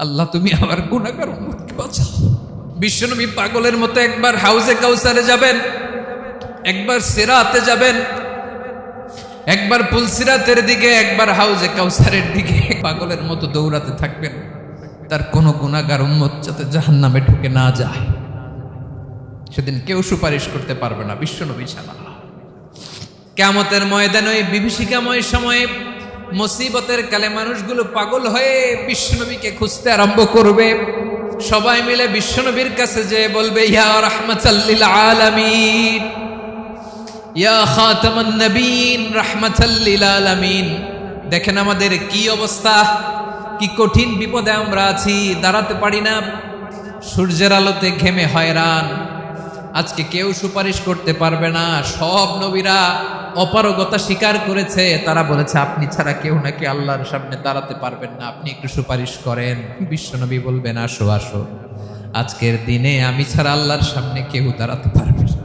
আল্লাহ তুমি আমার গুনাহগার উম্মতকে বাঁচাও। বিশ্বনবী পাগলের মতো একবার হাউজে কাউসারে যাবেন, একবার সিরাতে যাবেন, একবার পুলসিরাতের দিকে, একবার হাউজে কাউসারের দিকে পাগলের মতো দৌড়াতে থাকবেন। তার কোনো গুনাহগার উম্মত যাতে জাহান্নামে ঢুকে না যায়। সেদিন কেউ সুপারিশ করতে পারবে না বিশ্বনবী ছাড়া। কিয়ামতের ময়দানে ওই বিভীষিকাময় সময়ে মুসিবতের কালে মানুষগুলো পাগল হয়ে বিশ্বনবীকে খুঁজতে আরম্ভ করবে। সবাই মিলে বিশ্বনবীর কাছে যেয়ে বলবে, ইয়া রাহমাতাল লিল আলামিন, ইয়া খাতামান নবীন, রাহমাতাল লিল আলামিন। দেখেন আমাদের কি অবস্থা, কি কঠিন বিপদে আমরা আছি, দাঁড়াতে পারি না, সূর্যের আলোতে ঘেমে হয়রান। আজকে কেউ সুপারিশ করতে পারবে না। সব নবীরা অপারগতা স্বীকার করেছে, তারা বলেছে আপনি ছাড়া কেউ নাকি আল্লাহর সামনে দাঁড়াতে পারবেন না, আপনি একটু সুপারিশ করেন। বিশ্বনবী বলবেন, আসো আসো, আজকের দিনে আমি ছাড়া আল্লাহর সামনে কেউ দাঁড়াতে পারবে না।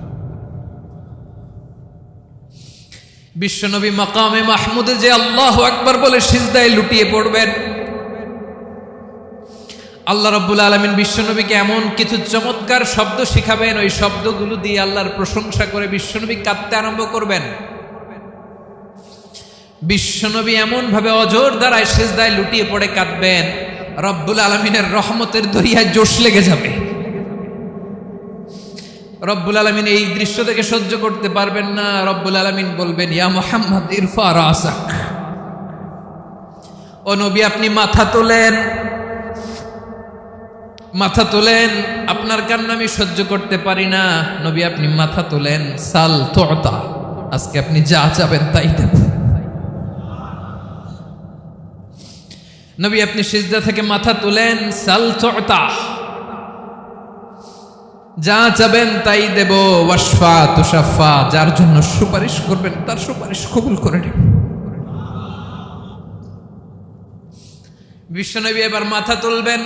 বিশ্বনবী মাকামে মাহমুদে যে আল্লাহু আকবার বলে সিজদায় লুটিয়ে পড়বেন। আল্লাহ রাব্বুল আলামিন বিশ্বনবীকে এমন কিছু চমৎকার শব্দ শিখাবেন, ওই শব্দগুলো দিয়ে আল্লাহর প্রশংসা করে বিশ্বনবী কাঁদতে আরম্ভ করবেন। বিশ্বনবী এমন ভাবে অজর দ্বারায় সিজদায় লুটিয়ে পড়ে কাঁদবেন, রব্বুল আলামিনের রহমতের দরিয়ায় জোশ লেগে যাবে। রব্বুল আলামিন এই দৃশ্য থেকে সহ্য করতে পারবেন না। রব্বুল আলামিন বলবেন, ইয়া মুহাম্মদ ইরফা রাসাক, ও নবী আপনি মাথা তোলেন, মাথা তোলেন, আপনার কান্না আমি সহ্য করতে পারি না। নবী আপনি মাথা তোলেন, সাল তুতা, আজকে আপনি যা চাবেন তাই দেব। নবী আপনি সিজদা থেকে মাথা তুলেন, সাল তুতা, যা চাবেন তাই দেব। ওয়াশফা তুশাফা, যার জন্য সুপারিশ করবেন তার সুপারিশ কবুল করে নেব। বিশ্বনবী এবার মাথা তুলবেন।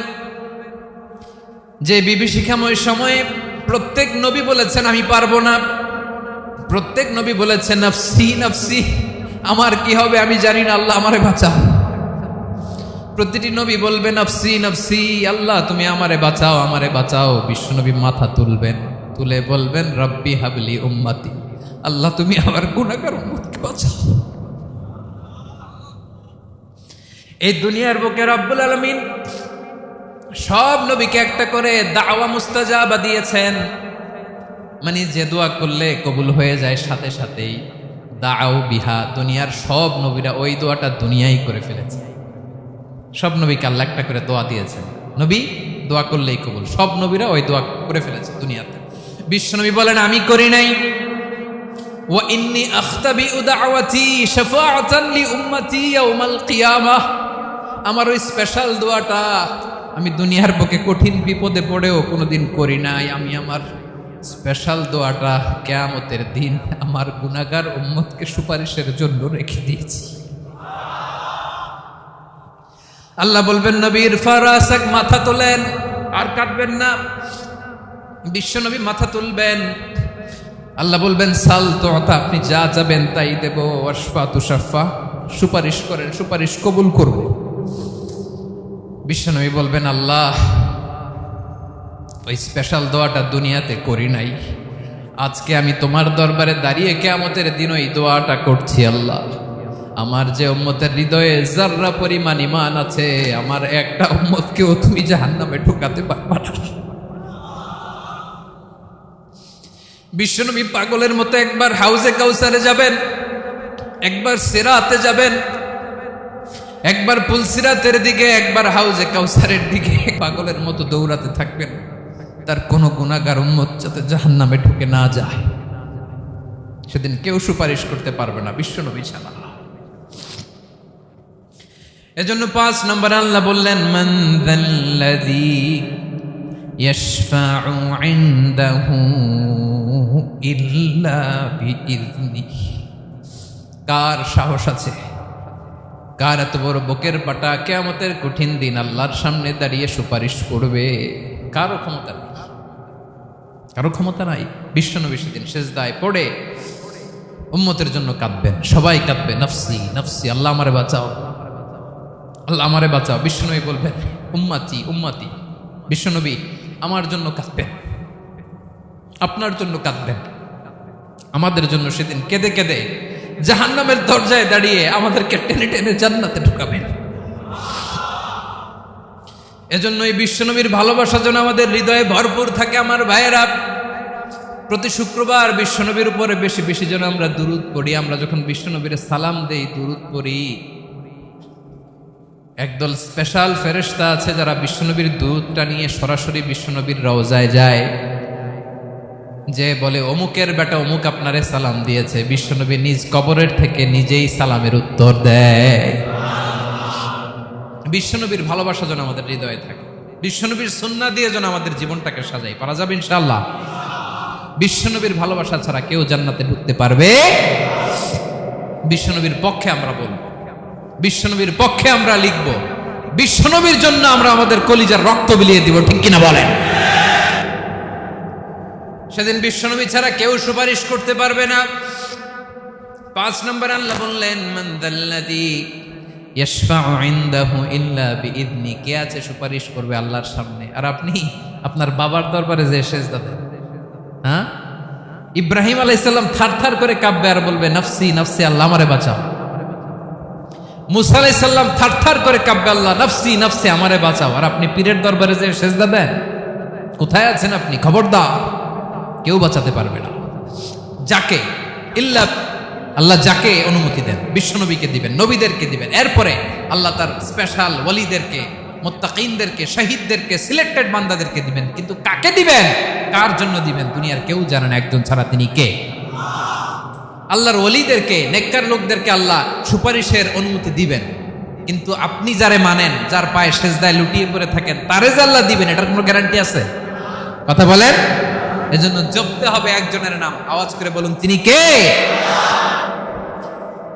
যে বিভীষিকাময় সময়ে প্রত্যেক নবী বলেছেন আমি পারবো না, প্রত্যেক নবী বলেছেন নফসি নফসি, আমার কি হবে আমি জানি না, আল্লাহ আমারে বাঁচাও। প্রতিটি নবী বলবেন নফসি নফসি, আল্লাহ তুমি আমারে বাঁচাও, আমারে বাঁচাও। বিশ্বনবী মাথা তুলবেন, তুলে বলবেন রব্বি হাবলি উম্মতি, আল্লাহ তুমি আমার গুনাহগার উম্মতকে বাঁচাও। এই দুনিয়ার বুকে রব্বুল আলামিন সব নবীকে একটা করে দাওয়া মুস্তাজাবা দিয়েছেন, মানে যে দোয়া করলে কবুল হয়ে যায় সাথে সাথেই। দাও বিহা, দুনিয়ার সব নবীরা ওই দোয়াটা দুনিয়ায় করে ফেলেছে। সব নবীকে আল্লাহ একটা করে দোয়া দিয়েছেন, নবী দোয়া করলেই কবুল। সব নবীরা ওই দোয়া করে ফেলেছে দুনিয়াতে। বিশ্বনবী বলেন আমি করি নাই। ওয়া ইন্নী আখতাবিউ দাওয়াতি শাফাআতান লি উম্মতি ইয়াউমাল কিয়ামাহ, আমার ওই স্পেশাল দোয়াটা আমি দুনিয়ার বুকে কঠিন বিপদে পড়েও কোনোদিন করি নাই। আমি আমার স্পেশাল দোয়াটা কিয়ামতের দিন আমার গুনাহগার উম্মতকে সুপারিশের জন্য রেখে দিয়েছি। আল্লাহ বলবেন নবী ইরফা রাসাক, মাথা তোলেন, আর কাটবেন না। বিশ্বনবী মাথা তুলবেন, আল্লাহ বলবেন সাল তুতা, আপনি যা চাবেন তাই দেব। ওয়াশফা তুশাফা, সুপারিশ করেন, সুপারিশ কবুল করব। বিশ্বনবী বলবেন আল্লাহ ওই স্পেশাল দোয়াটা দুনিয়াতে করি নাই, আজকে আমি তোমার দরবারে দাঁড়িয়ে কিয়ামতের দিন ওই দোয়াটা করছি। আল্লাহ আমার যে উম্মতের হৃদয়ে যাররা পরিমাণ ঈমান আছে, আমার একটা উম্মতকেও তুমি জাহান্নামে ঢোকাতে পারবা না। বিশ্বনবী পাগলের মতো একবার হাউজে কাউসারে যাবেন, একবার সিরাতে যাবেন, একবার পুলসিরাতের দিকে, একবার হাউজে কাউসারের দিকে পাগলের মতো দৌড়াতে থাকবেন। তার কোনো গুনাহগার উম্মত যাতে জাহান্নামে ঢুকে না যায়। সেদিন কেউ সুপারিশ করতে পারবে না বিশ্বনবী ছাড়া। এজন্য 5 নম্বরে আল্লাহ বললেন মান যাল্লাযী ইয়াশফাউ ইনদাহু ইল্লা বিইযনিহি, কার সাহস আছে, কার এত বড় বুকের পাটা কিয়ামতের কঠিন দিন আল্লাহর সামনে দাঁড়িয়ে সুপারিশ করবে? কারো ক্ষমতা নেই, কারো ক্ষমতা নাই। বিশ্বনবী সেদিন সিজদায় পড়ে উম্মতের জন্য কাঁদবেন, সবাই কাঁদবে নফসি নফসি, আল্লাহ আমারে বাঁচাও, আল্লাহ আমারে বাঁচাও। বিশ্বনবী বলবেন উম্মতি উম্মতি। বিশ্বনবী আমার জন্য কাঁদবেন, আপনার জন্য কাঁদবেন, আমাদের জন্য সেদিন কেঁদে কেঁদে জাহান্নামের দরজায় দাঁড়িয়ে আমাদেরকে টেনে টেনে জান্নাতে ঢুকাবেন। এজন্যই বিশ্বনবীর ভালোবাসা যেন আমাদের হৃদয়ে ভরপুর থাকে। আমার ভাইয়েরা, প্রতি শুক্রবার বিশ্বনবীর উপরে বেশি বেশি যেন আমরা দুরূদ পড়ি। আমরা যখন বিশ্বনবীর সালাম দেই, দুরূদ পড়ি, একদল স্পেশাল ফেরেশতা আছে যারা বিশ্বনবীর দুরূদটা নিয়ে সরাসরি বিশ্বনবীর রওজায় যায়, যে বলে অমুকের বেটা অমুক আপনারে সালাম দিয়েছে। বিশ্বনবী নিজ কবরের থেকে নিজেই সালামের উত্তর দেয়। বিশ্বনবীর ভালোবাসা যেন আমাদের হৃদয়ে থাকে, বিশ্বনবীর সুন্নাহ দিয়ে যেন আমাদের জীবনটাকে সাজাই। পারা যাবে ইনশাআল্লাহ। বিশ্বনবীর ভালোবাসা ছাড়া কেউ জান্নাতে ঢুকতে পারবে। বিশ্বনবীর পক্ষে আমরা বলবো, বিশ্বনবীর পক্ষে আমরা লিখব, বিশ্বনবীর জন্য আমরা আমাদের কলিজার রক্ত বিলিয়ে দিব। ঠিক কিনা বলেন? সেদিন বিশ্বনবী ছাড়া কেউ সুপারিশ করতে পারবে না। 5 নম্বর আল্লাহ বললেন, মান যাল্লাযী ইয়াশফাউ ইনদাহু ইল্লা বিইذনি। কে আছে সুপারিশ করবে আল্লাহর সামনে? আর আপনি আপনার বাবার দরবারে যে সেজদা দেন, হ্যাঁ? ইব্রাহিম আলাইহিস সালাম থারথার করে কাঁপবে আর বলবে নাফসি নাফসি, আল্লাহ আমারে বাঁচাও। মুসা আলাইহিস সালাম থারথার করে কাঁপবে, আল্লাহ নাফসি নাফসি, আমারে বাঁচাও। আর আপনি পীরের দরবারে যে সেজদা দেন, কোথায় আছেন আপনি? খবরদার, কেউ বাঁচাতে পারবে না। যাকে ইল্লা আল্লাহ যাকে অনুমতি দেন, বিশ্বনবীকে দিবেন, নবীদেরকে দিবেন। এরপরে আল্লাহ তার স্পেশাল ওয়ালিদেরকে, মুত্তাকিনদেরকে, শহীদদেরকে, সিলেক্টেড বান্দাদেরকে দিবেন। কিন্তু কাকে দিবেন, কার জন্য দিবেন, দুনিয়ার কেউ জানে না। একজন ছাড়া, তিনি কে? আল্লাহর ওয়ালিদেরকে, নেককার লোকদেরকে আল্লাহ সুপারিশের অনুমতি দিবেন। কিন্তু আপনি যারে মানেন, যার পায়ে সেজদায় লুটিয়ে পড়ে থাকেন, তারে যে আল্লাহ দিবেন, এটার কোনো গ্যারান্টি আছে? কথা বলেন। এজন্য জপতে হবে একজনের নাম। আওয়াজ করে বলুন, তিনি কে?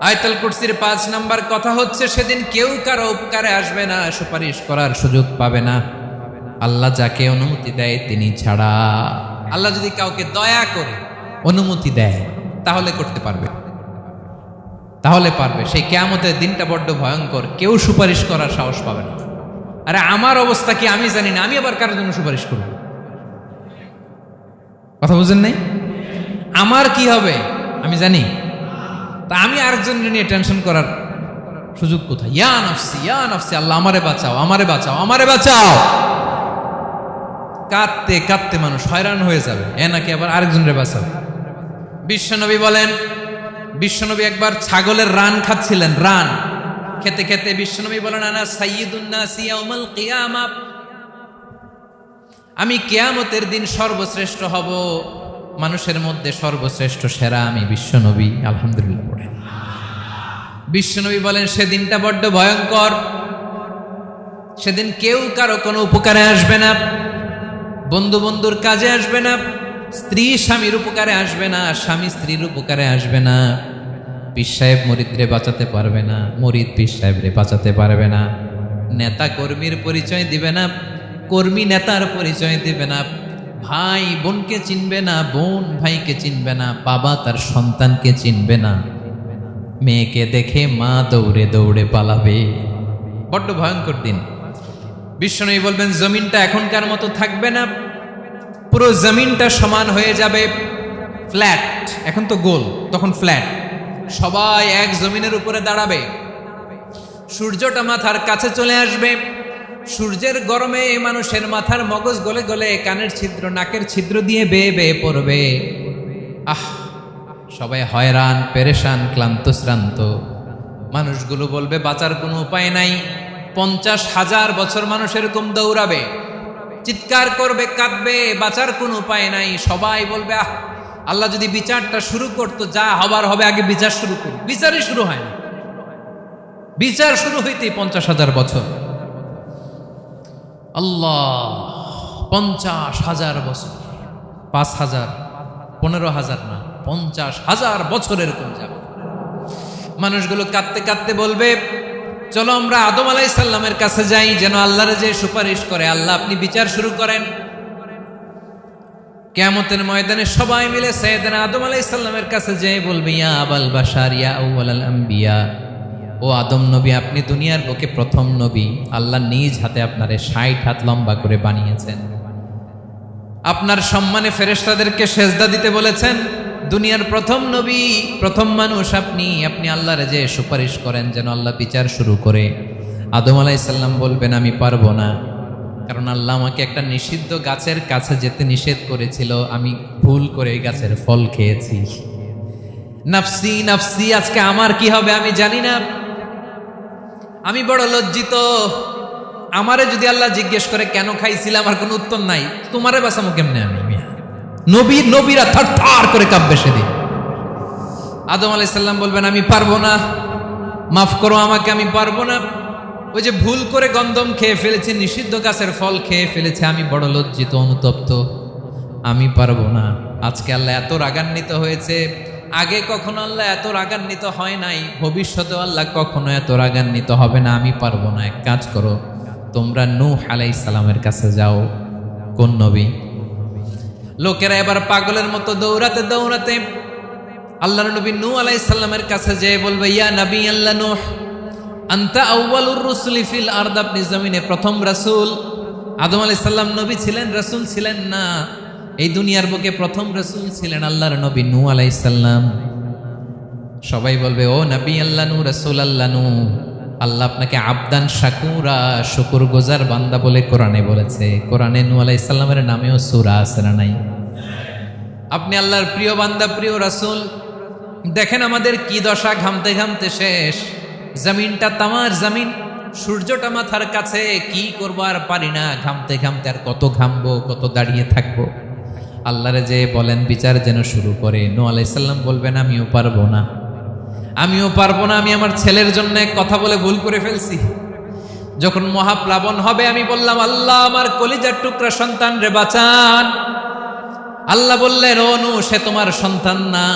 আয়াতুল কুরসির 5 নাম্বার কথা হচ্ছে, সেদিন কেউ কারো উপকারে আসবে না, সুপারিশ করার সুযোগ পাবে না, আল্লাহ যাকে অনুমতি দেয় তিনি ছাড়া। আল্লাহ যদি কাউকে দয়া করে অনুমতি দেয় তাহলে করতে পারবে, তাহলে পারবে। সেই কিয়ামতের দিনটা বড্ড ভয়ঙ্কর, কেউ সুপারিশ করার সাহস পাবে না। আরে আমার অবস্থা কি আমি জানি না, আমি আবার কারোর জন্য সুপারিশ করব? কথা বুঝেন নাই? আমার কি হবে আমি জানি, তা আমি আরেকজনের নিয়ে টেনশন করার সুযোগ কোথায়? ইয়া নাফসি ইয়া নাফসি, আল্লাহ আমারে বাঁচাও, আমারে বাঁচাও, আমারে বাঁচাও। কাঁদতে কাঁদতে মানুষ হয়রান হয়ে যাবে, এ নাকি আবার আরেকজনের বাঁচাও। বিশ্বনবী বলেন, বিশ্বনবী একবার ছাগলের রান খাচ্ছিলেন। রান খেতে খেতে বিশ্বনবী বলেন, আনা সাইয়্যিদুন নাসি ইয়াউমাল কিয়ামা, আমি কিয়ামতের দিন সর্বশ্রেষ্ঠ হব, মানুষের মধ্যে সর্বশ্রেষ্ঠ সেরা আমি বিশ্বনবী। আলহামদুলিল্লাহ পড়েন। বিশ্বনবী বলেন, সেদিনটা বড্ড ভয়ঙ্কর। সেদিন কেউ কারো কোনো উপকারে আসবে না, বন্ধু বন্ধুর কাজে আসবে না, স্ত্রী স্বামীর উপকারে আসবে না, স্বামী স্ত্রীর উপকারে আসবে না, পীর সাহেব মুরিদরে বাঁচাতে পারবে না, মুরিদ পীর সাহেবরে বাঁচাতে পারবে না, নেতা কর্মীর পরিচয় দিবে না, কর্মী নেতার পরিচয় দিবে না, ভাই বোনকে চিনবে না, বোন ভাইকে চিনবে না, বাবা তার সন্তানকে চিনবে না, মেয়েকে দেখে মা দৌড়ে দৌড়ে পালাবে। বড্ড ভয়ঙ্কর দিন। বিশ্বনবী বলবেন, জমিনটা এখনকার মতো থাকবে না, পুরো জমিনটা সমান হয়ে যাবে, ফ্ল্যাট। এখন তো গোল, তখন ফ্ল্যাট। সবাই এক জমিনের উপরে দাঁড়াবে, সূর্যটা মাথার কাছে চলে আসবে, সূর্যের গরমে মানুষের মাথার মগজ গলে গলে কানের ছিদ্র, নাকের ছিদ্র দিয়ে বেয়ে বেয়ে পড়বে। সবাই হয়রান, পেরেশান, ক্লান্ত শ্রান্ত। মানুষগুলো বলবে বাঁচার কোনো উপায় নাই। 50,000 বছর মানুষ এরকম দৌড়াবে, চিৎকার করবে, কাঁদবে, বাঁচার কোনো উপায় নাই। সবাই বলবে, আল্লাহ যদি বিচারটা শুরু করতো, যা হবার হবে, আগে বিচার শুরু করুন। বিচারই শুরু হয় না, বিচার শুরু হইতেই 50,000 বছর। আল্লাহ, 50,000 বছর, 5,000, 15,000 না, 50,000 বছর এরকম যাবে। মানুষগুলো কাঁদতে কাঁদতে বলবে, চলো আমরা আদম আলাইহিস সালামের কাছে যাই, যেন আল্লাহর যে সুপারিশ করে, আল্লাহ আপনি বিচার শুরু করেন। কিয়ামতের ময়দানে সবাই মিলে সাইয়েদনা আদম আলাইহিস সালামের কাছে যেয়ে বলবে, ইয়া আবাল বাশার ইয়া আউয়ালাল আম্বিয়া, ও ও আদম নবী, আপনি দুনিয়ার বুকে প্রথম নবী। আল্লাহ নিজ হাতে আপনারে 60 হাত লম্বা করে বানিয়েছেন। আপনার সম্মানে ফেরেশতাদেরকে সেজদা দিতে বলেছেন। দুনিয়ার প্রথম নবী, প্রথম মানুষ আপনি। আপনি আল্লাহর যে সুপারিশ করেন যেন আল্লাহ বিচার শুরু করে। আদম আলাইহিস সালাম বলবেন আমি পারবো না, কারণ আল্লাহ আমাকে একটা নিষিদ্ধ গাছের কাছে যেতে নিষেধ করেছিল, আমি ভুল করে এই গাছের ফল খেয়েছি। নাফসি নাফসি, আজকে আমার কি হবে আমি জানি না, আমি বড় লজ্জিত। আমারে যদি আল্লাহ জিজ্ঞেস করে কেন খাইছিলাম, আমার কোনো উত্তর নাই। তোমারে বাঁচামো কেমনে আমি? নবীরা থার থার করে কাঁপবে সেদিন। আদম আলাইহিস সালাম বলবেন আমি পারবো না, মাফ করো আমাকে, আমি পারবো না। ওই যে ভুল করে গন্ধম খেয়ে ফেলেছি, নিষিদ্ধ গাছের ফল খেয়ে ফেলেছে, আমি বড় লজ্জিত, অনুতপ্ত, আমি পারবো না। আজকে আল্লাহ এত রাগান্বিত হয়েছে, আগে কখনো আল্লাহ এত রাগান্বিত হয় নাই, ভবিষ্যতেও আল্লাহ কখনো এত রাগান্বিত হবে না। আমি পারবো না। এক কাজ করো, তোমরা নূহ আলাইহিস সালামের কাছে যাও। কোন নবী? লোকেরা এবার পাগলের মতো দৌড়াতে দৌড়াতে আল্লাহর নবী নূহ আলাইহিস সালামের কাছে যেয়ে বলবে ইয়া নবী আল্লাহ নূহ, আনতা আউয়ালুর রুসুলি ফিল আরদ, আপনি জমিনে প্রথম রাসূল। আদম আলাইহিস সালাম নবী ছিলেন, রাসূল ছিলেন না। এই দুনিয়ার বুকে প্রথম রাসূল ছিলেন আল্লাহর নবী নূহ আলাইহিস সালাম। সবাই বলবে ও নবী আল্লাহ নূহ, রাসূল আল্লাহ নূহ, আল্লাহ আপনাকে আবদান শাকুরা, শুকরগুজার বান্দা বলে কোরআনে বলেছে। কোরআনে নূহ আলাইহিস সালামের নামেও সূরা আছে না নাই? আপনি আল্লাহর প্রিয় বান্দা, প্রিয় রাসূল। দেখেন আমাদের কি দশা, ঘামতে ঘামতে শেষ। জমিনটা তামার জমিন, সূর্যটা মাথার কাছে, কি করবো আর পারি না, ঘামতে ঘামতে আর কত ঘামবো, কত দাঁড়িয়ে থাকবো। আল্লাহরে যে বলেন বিচার যেন শুরু করে। নূহ আলাইহিস সালাম বলবেন আমিও পারবো না, আমিও পারবো না। আমি আমার ছেলের জন্য এক কথা বলে ভুল করে ফেলছি। যখন মহাপ্লাবন হবে আমি বললাম আল্লাহ আমার কলিজার টুকরা সন্তান রে বাঁচান। আল্লাহ বললেন ও নূহ, সে তোমার সন্তান না,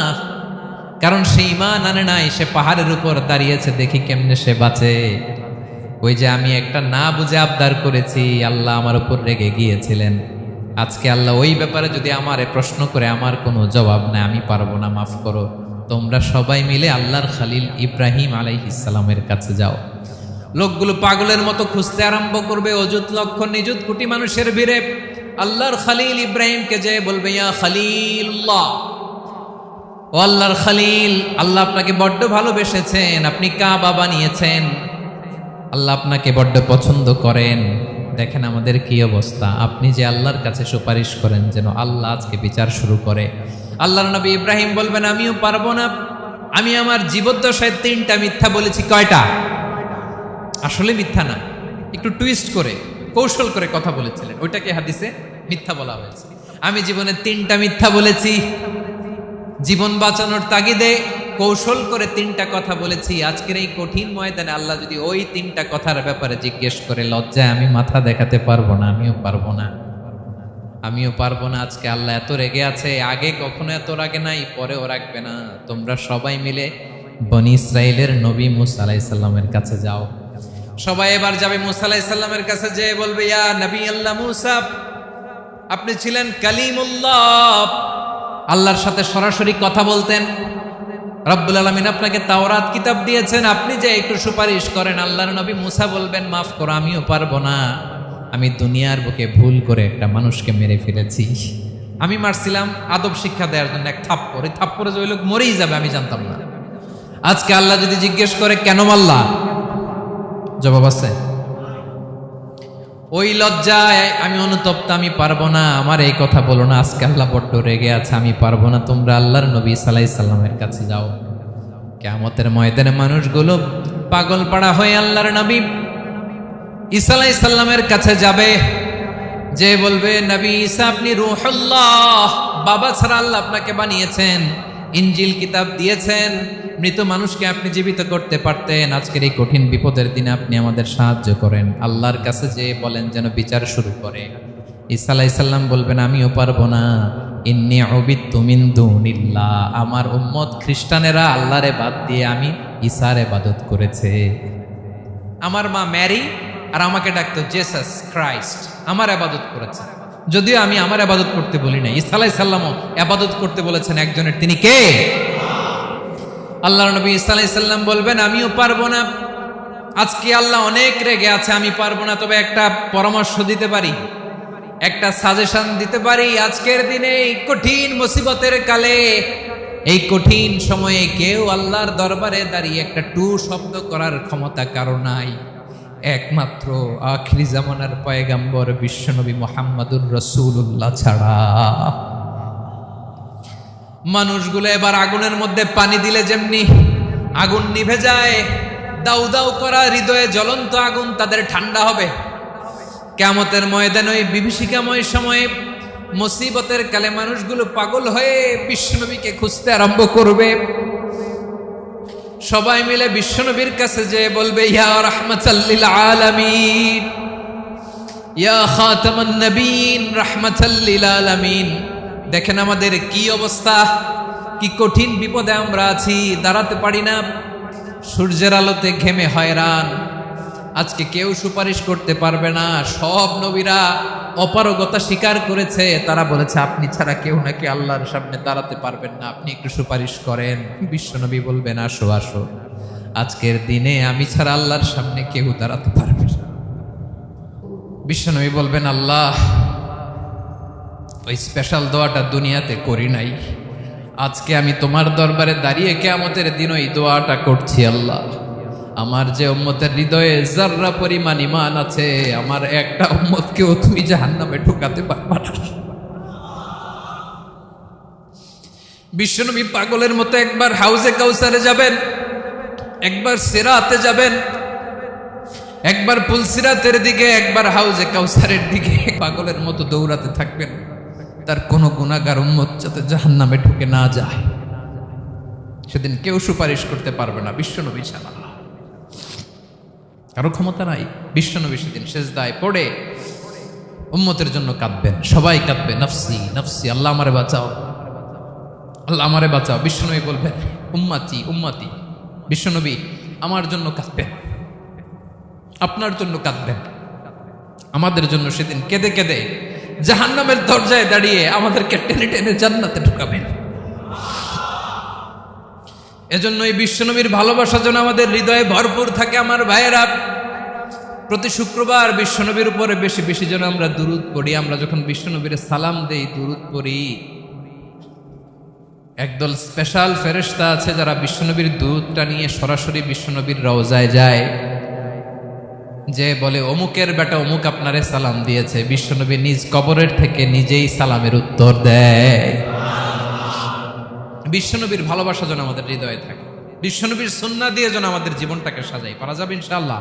কারণ সে ঈমান আনে নাই, সে পাহাড়ের উপর দাঁড়িয়েছে, দেখি কেমনে সে বাঁচে। ওই যে আমি একটা না বুঝে আবদার করেছি, আল্লাহ আমার উপর রেগে গিয়েছিলেন। আজকে আল্লাহ ওই ব্যাপারে যদি আমারে প্রশ্ন করে, আমার কোনো জবাব নাই, আমি পারবো না, মাফ করো। তোমরা সবাই মিলে আল্লাহর খালিল ইব্রাহিম আলাইহিস সালামের কাছে যাও। লোকগুলো পাগলের মতো খুঁজতে আরম্ভ করবে, অযুত লক্ষ নিযুত কোটি মানুষের ভিড়ে আল্লাহর খালিল ইব্রাহিমকে যে বলবে ইয়া খালিলুল্লাহ, ও আল্লাহর খালিল, আল্লাহ আপনাকে বড্ড ভালোবেসেছেন, আপনি কাবা বানিয়েছেন, আল্লাহ আপনাকে বড্ড পছন্দ করেন। দেখেন আমাদের কি অবস্থা। আপনি যে আল্লাহর কাছে সুপারিশ করেন যেন আল্লাহ আজকে বিচার শুরু করে। আল্লাহর নবী ইব্রাহিম বলবেন আমিও পারবো না, আমি আমার জীবদ্দশায় 3টা মিথ্যা বলেছি। কয়টা? আসলে মিথ্যা না, একটু টুইস্ট করে কৌশল করে কথা বলেছিলেন, ওইটাকে হাদিসে মিথ্যা বলা হয়েছে। আমি জীবনে 3টা মিথ্যা বলেছি, জীবন বাঁচানোর তাগিদে কৌশল করে 3টা কথা বলেছি। আজকের এই কঠিন ময়দানে আল্লাহ যদি ওই 3টা কথার ব্যাপারে জিজ্ঞেস করে, লজ্জায় আমি মাথা দেখাতে পারবো না, আমিও পারবো না, আমিও পারবো না। আজকে আল্লাহ এত রেগে আছে, আগে কখনো এত রাগে নাই, পরেও রাখবে না। তোমরা সবাই মিলে বনি ইসরাইলের নবী মূসা আলাইহিস সালামের কাছে যাও। সবাই এবার যাবে মূসা আলাইহিস সালামের কাছে, যে বলবে ইয়া নবী আল্লাহ মূসা, আপনি ছিলেন কালিমুল্লাহ, আল্লাহর সাথে সরাসরি কথা বলতেন। রব্বুল আলামিন আপনাকে তাওরাত কিতাব দিয়েছেন, আপনি যে একটু সুপারিশ করেন। আল্লাহর নবী মূসা বলবেন মাফ করো, আমিও পারবো না, আমি দুনিয়ার বুকে ভুল করে একটা মানুষকে মেরে ফেলেছি। আমি মারছিলাম আদব শিক্ষা দেওয়ার জন্য এক থাপ্পড়, এই থাপ্পড়ে যে ওই লোক মরেই যাবে আমি জানতাম না। আজকে আল্লাহ যদি জিজ্ঞেস করে কেন মারলা, জবাব আছে? ওই লজ্জায় আমি অনুতপ্ত, আমি পারবো না, আমার এই কথা বলো না। আজকে আল্লাহ বড্ড রেগে আছে, আমি পারবো না। তোমরা আল্লাহর নবী ঈসা আলাইহিস সালামের কাছে যাও। কিয়ামতের ময়দানে মানুষগুলো পাগল পাড়া হয়ে আল্লাহর নবী ঈসা আলাইহিস সালামের কাছে যাবে, যে বলবে নবী ঈসা আপনি রূহুল্লাহ, বাবা ছাড়া আল্লাহ আপনাকে বানিয়েছেন, ইনজিল কিতাব দিয়েছেন, মৃত মানুষকে আপনি জীবিত করতে পারতেন। আজকের এই কঠিন বিপদের দিনে আপনি আমাদের সাহায্য করেন। আল্লাহর কাছে যে বলেন যেন বিচার শুরু করে। ঈসা আলাইহিস সালাম বলবেন আমিও পারবো না, ইন্নী উবিদতু মিন দুনিল্লাহ, আমার উম্মত খ্রিস্টানেরা আল্লাহরে বাদ দিয়ে আমি ঈসার ইবাদত করেছে। আমার মা ম্যারি আর আমাকে ডাকতো জেসাস ক্রাইস্ট, আমার ইবাদত করেছে, যদিও আমি আমার ইবাদত করতে বলি না। ঈসা আলাইহিস সালামও ইবাদত করতে বলেছেন একজনের, তিনি কে? আল্লাহ নবী সাল্লাল্লাহু আলাইহি সাল্লাম বলবেন আমিও পারবো না, আজকে আল্লাহ অনেক রেগে আছে, আমি পারবো না, তবে একটা পরামর্শ দিতে পারি, একটা সাজেশন দিতে পারি। আজকের দিনে এই কঠিন মুসিবতের কালে, এই কঠিন সময়ে কেউ আল্লাহর দরবারে দাঁড়িয়ে একটা টু শব্দ করার ক্ষমতা কারো নাই, একমাত্র আখিরি জামানার পয়গাম্বর বিশ্বনবী মুহাম্মদুর রাসূলুল্লাহ ছাড়া। মানুষগুলো এবার আগুনের মধ্যে পানি দিলে যেমনি আগুন নিভে যায়, দাউ দাউ করা হৃদয়ে জ্বলন্ত আগুন তাদের ঠান্ডা হবে। কিয়ামতের ময়দানে ওই বিভীষিকাময় সময়ে মুসিবতের কালে মানুষগুলো পাগল হয়ে বিশ্বনবীকে খুঁজতে আরম্ভ করবে। সবাই মিলে বিশ্বনবীর কাছে যেয়ে বলবে ইয়া রাহমাতাল লিল আলামিন, ইয়া খাতামান নবীন, রাহমাতাল লিল আলামিন। দেখেন আমাদের কি অবস্থা, কি কঠিন বিপদে আমরা আছি, দাঁড়াতে পারি না, সূর্যের আলোতে ঘেমে হয়রান। আজকে কেউ সুপারিশ করতে পারবে না। সব নবীরা অপারগতা স্বীকার করেছে, তারা বলেছে আপনি ছাড়া কেউ নাকি আল্লাহর সামনে দাঁড়াতে পারবেন না, আপনি একটু সুপারিশ করেন। বিশ্বনবী বলবেন আসো আসো, আজকের দিনে আমি ছাড়া আল্লাহর সামনে কেউ দাঁড়াতে পারবে না। বিশ্বনবী বলবেন আল্লাহ, ওই স্পেশাল দোয়াটা দুনিয়াতে করি নাই, আজকে আমি তোমার দরবারে দাঁড়িয়ে কিয়ামতের দিন ওই দোয়াটা করছি। আল্লাহ, আমার যে উম্মতের হৃদয়ে যাররা পরিমাণ ঈমান আছে, আমার একটা উম্মতকেও তুমি জাহান্নামে ঢোকাতে পারবা না। বিশ্বনবী পাগলের মতো একবার হাউজে কাউসারে যাবেন, একবার সিরাতে যাবেন, একবার পুলসিরাতের দিকে, একবার হাউজে কাউসারের দিকে পাগলের মতো দৌড়াতে থাকবেন। তার কোন গুনাহগার উম্মত যাতে জাহান্নামে ঢুকে না যায়। সেদিন কেউ সুপারিশ করতে পারবে না বিশ্বনবী ছাড়া, কারো ক্ষমতা নাই। বিশ্বনবী সেদিন সেজদায় পড়ে উম্মতের জন্য কাঁদবেন, সবাই কাঁদবে নফসি নফসি, আল্লাহ আমারে বাঁচাও, আল্লাহ আমারে বাঁচাও। বিশ্বনবী বলবেন উম্মতি উম্মতি। বিশ্বনবী আমার জন্য কাঁদবেন, আপনার জন্য কাঁদবেন, আমাদের জন্য সেদিন কেঁদে কেঁদে জাহান্নামের দরজায় দাঁড়িয়ে আমাদেরকে টেনে টেনে জান্নাতে ঢুকাবেন। এজন্য এই বিশ্বনবীর ভালোবাসা যেন আমাদের হৃদয়ে ভরপুর থাকে। আমার ভাইয়েরা, প্রতি শুক্রবার বিশ্বনবীর উপরে বেশি বেশি যেন আমরা দুরূদ পড়ি। আমরা যখন বিশ্বনবীর সালাম দেই, দুরূদ পড়ি, একদল স্পেশাল ফেরেশতা আছে যারা বিশ্বনবীর দুরূদটা নিয়ে সরাসরি বিশ্বনবীর রওজায় যায়, যে বলে অমুকের বেটা অমুক আপনারে সালাম দিয়েছে। বিশ্বনবী নিজ কবরের থেকে নিজেই সালামের উত্তর দেয়। বিশ্বনবীর ভালোবাসা যেন আমাদের হৃদয়ে থাকে, বিশ্বনবীর সুন্নাহ দিয়ে যেন আমাদের জীবনটাকে সাজাই। পারা যাবে ইনশাআল্লাহ।